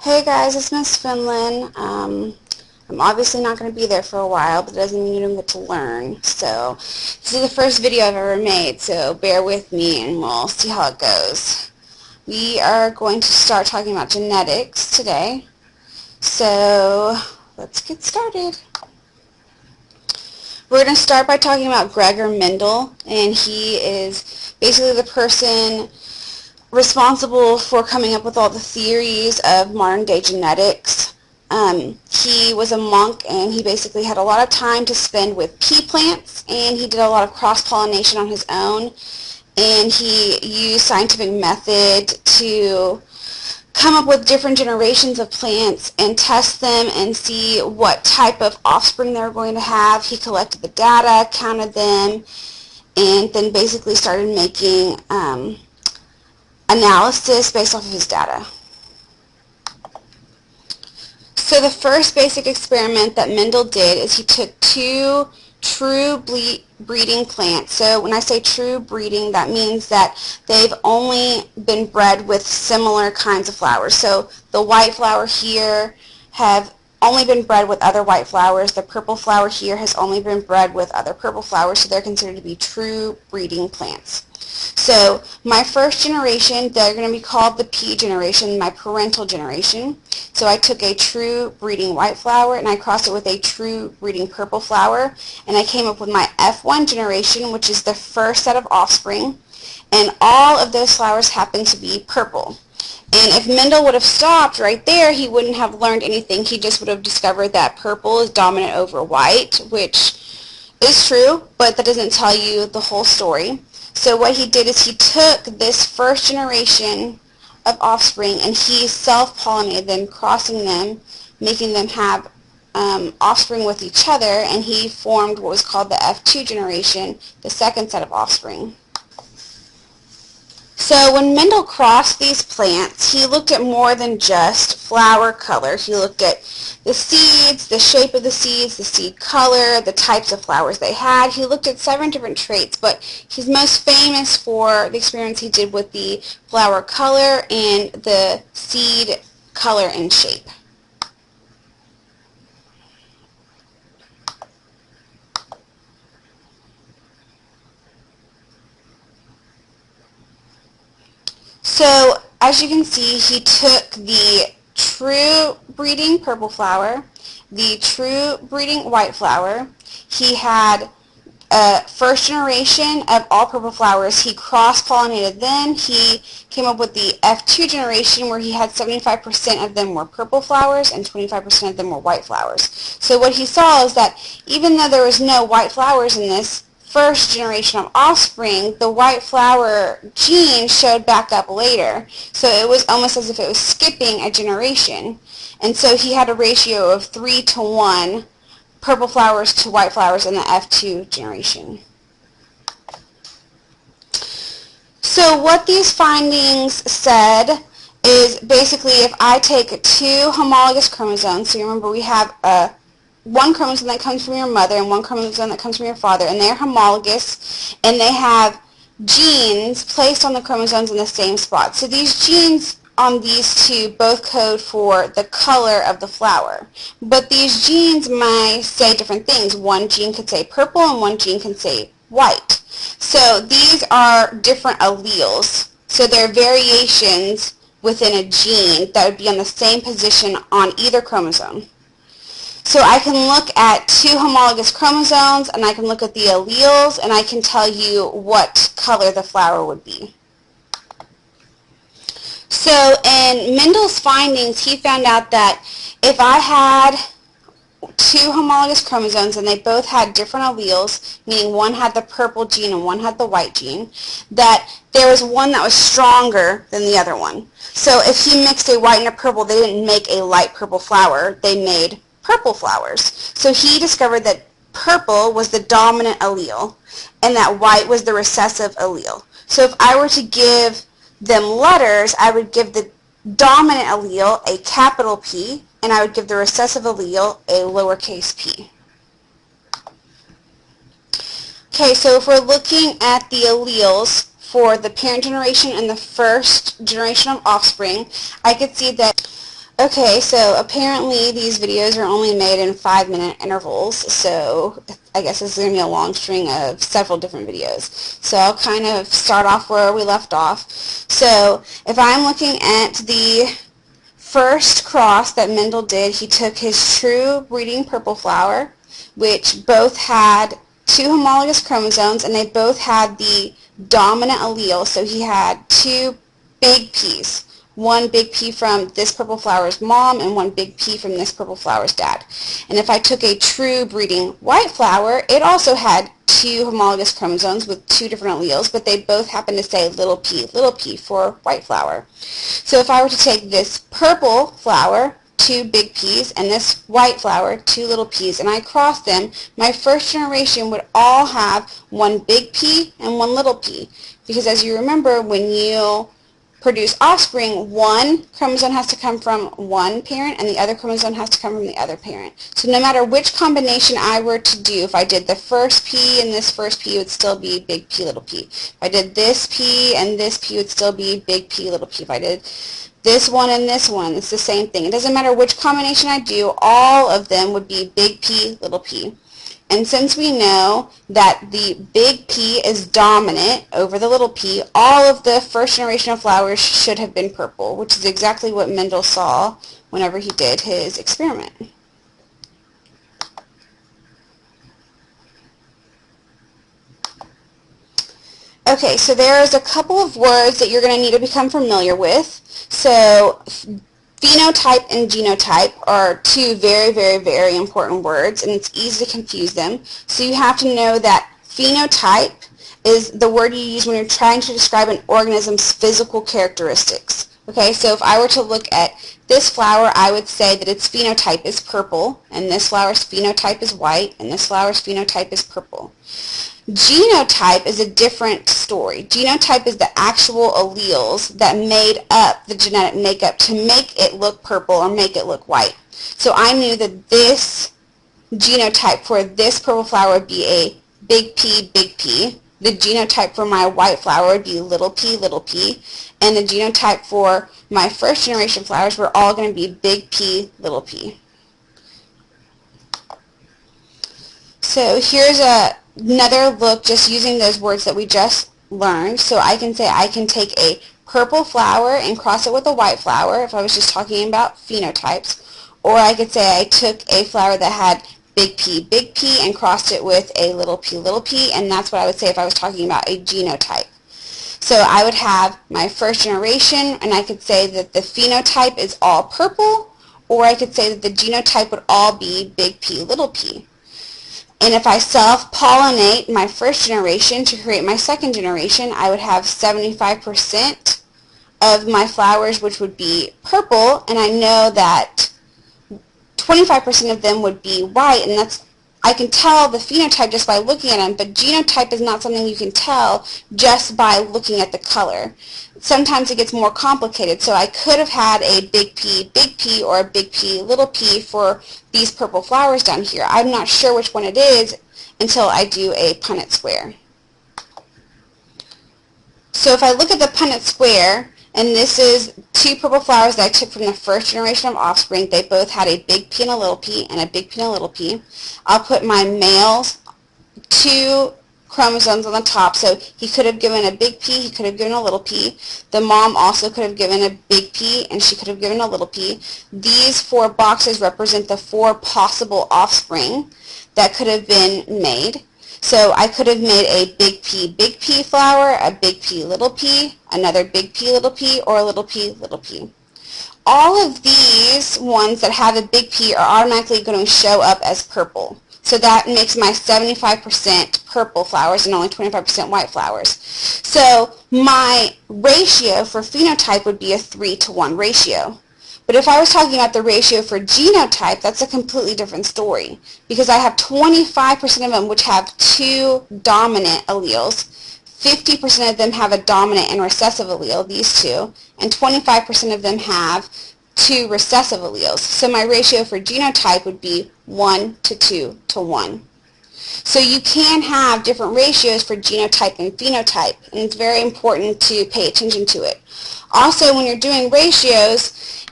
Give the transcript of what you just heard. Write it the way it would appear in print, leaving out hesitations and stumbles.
Hey guys, it's Miss Finland. I'm obviously not going to be there for a while, but it doesn't mean you don't get to learn. So this is the first video I've ever made, so bear with me and we'll see how it goes. We are going to start talking about genetics today. So let's get started. We're going to start by talking about Gregor Mendel, and he is basically the person responsible for coming up with all the theories of modern day genetics. He was a monk, and he basically had a lot of time to spend with pea plants, and he did a lot of cross-pollination on his own, and he used scientific method to come up with different generations of plants and test them and see what type of offspring they were going to have. He collected the data, counted them, and then basically started making analysis based off of his data. So the first basic experiment that Mendel did is he took two true breeding plants. So when I say true breeding, that means that they've only been bred with similar kinds of flowers. So the white flower here have only been bred with other white flowers. The purple flower here has only been bred with other purple flowers, so they're considered to be true breeding plants. So my first generation, they're going to be called the pea generation, my parental generation. So I took a true breeding white flower and I crossed it with a true breeding purple flower, and I came up with my F1 generation, which is the first set of offspring, and all of those flowers happen to be purple. And if Mendel would have stopped right there, he wouldn't have learned anything. He just would have discovered that purple is dominant over white, which is true, but that doesn't tell you the whole story. So what he did is he took this first generation of offspring and he self-pollinated them, crossing them, making them have offspring with each other, and he formed what was called the F2 generation, the second set of offspring. So when Mendel crossed these plants, he looked at more than just flower color. He looked at the seeds, the shape of the seeds, the seed color, the types of flowers they had. He looked at 7 different traits, but he's most famous for the experiments he did with the flower color and the seed color and shape. So as you can see, he took the true breeding purple flower, the true breeding white flower. He had a first generation of all purple flowers. He cross-pollinated them. He came up with the F2 generation where he had 75% of them were purple flowers and 25% of them were white flowers. So what he saw is that even though there was no white flowers in this first generation of offspring, the white flower gene showed back up later. So it was almost as if it was skipping a generation. And so he had a ratio of 3:1 purple flowers to white flowers in the F2 generation. So what these findings said is basically if I take 2 homologous chromosomes, so remember we have one chromosome that comes from your mother and one chromosome that comes from your father, and they're homologous, and they have genes placed on the chromosomes in the same spot. So these genes on these two both code for the color of the flower. But these genes might say different things. One gene could say purple and one gene can say white. So these are different alleles. So they're variations within a gene that would be on the same position on either chromosome. So I can look at 2 homologous chromosomes and I can look at the alleles and I can tell you what color the flower would be. So in Mendel's findings, he found out that if I had 2 homologous chromosomes and they both had different alleles, meaning one had the purple gene and one had the white gene, that there was one that was stronger than the other one. So if he mixed a white and a purple, they didn't make a light purple flower, they made purple flowers. So he discovered that purple was the dominant allele and that white was the recessive allele. So if I were to give them letters, I would give the dominant allele a capital P and I would give the recessive allele a lowercase p. Okay, so if we're looking at the alleles for the parent generation and the first generation of offspring, I could see that Okay, so apparently these videos are only made in 5-minute intervals, so I guess this is going to be a long string of several different videos. So I'll kind of start off where we left off. So if I'm looking at the first cross that Mendel did, he took his true breeding purple flower, which both had 2 homologous chromosomes, and they both had the dominant allele, so he had 2 big P's. One big P from this purple flower's mom and one big P from this purple flower's dad. And if I took a true breeding white flower, it also had 2 homologous chromosomes with 2 different alleles, but they both happen to say little p for white flower. So if I were to take this purple flower, 2 big P's, and this white flower, 2 little p's, and I cross them, my first generation would all have 1 big P and 1 little p. Because as you remember, when you produce offspring, one chromosome has to come from one parent and the other chromosome has to come from the other parent. So no matter which combination I were to do, if I did the first P and this first P, it would still be big P, little p. If I did this P and this P, it would still be big P, little p. If I did this one and this one, it's the same thing. It doesn't matter which combination I do, all of them would be big P, little p. And since we know that the big P is dominant over the little p, all of the first generation of flowers should have been purple, which is exactly what Mendel saw whenever he did his experiment. Okay, so there's a couple of words that you're going to need to become familiar with. So phenotype and genotype are 2 very, very, very important words, and it's easy to confuse them. So you have to know that phenotype is the word you use when you're trying to describe an organism's physical characteristics. Okay, so if I were to look at this flower, I would say that its phenotype is purple, and this flower's phenotype is white, and this flower's phenotype is purple. Genotype is a different story. Genotype is the actual alleles that made up the genetic makeup to make it look purple or make it look white. So I knew that this genotype for this purple flower would be a big P, big P. The genotype for my white flower would be little p, and the genotype for my first generation flowers were all going to be big P, little p. So here's another look just using those words that we just learned. So I can say I can take a purple flower and cross it with a white flower if I was just talking about phenotypes, or I could say I took a flower that had big P, and crossed it with a little p, and that's what I would say if I was talking about a genotype. So I would have my first generation, and I could say that the phenotype is all purple, or I could say that the genotype would all be big P, little p. And if I self-pollinate my first generation to create my second generation, I would have 75% of my flowers, which would be purple, and I know that 25% of them would be white, and that's, I can tell the phenotype just by looking at them, but genotype is not something you can tell just by looking at the color. Sometimes it gets more complicated, so I could have had a big P, or a big P, little p for these purple flowers down here. I'm not sure which one it is until I do a Punnett square. So if I look at the Punnett square, and this is 2 purple flowers that I took from the first generation of offspring. They both had a big P and a little p, and a big P and a little p. I'll put my male's 2 chromosomes on the top, so he could have given a big P, he could have given a little p. The mom also could have given a big P, and she could have given a little p. These 4 boxes represent the 4 possible offspring that could have been made. So I could have made a big P flower, a big P, another big P, or a little p. All of these ones that have a big P are automatically going to show up as purple. So that makes my 75% purple flowers and only 25% white flowers. So my ratio for phenotype would be a 3-to-1 ratio. But if I was talking about the ratio for genotype, that's a completely different story, because I have 25% of them which have 2 dominant alleles, 50% of them have a dominant and recessive allele, these 2, and 25% of them have 2 recessive alleles. So my ratio for genotype would be 1-to-2-to-1. So you can have different ratios for genotype and phenotype, and it's very important to pay attention to it. Also, when you're doing ratios,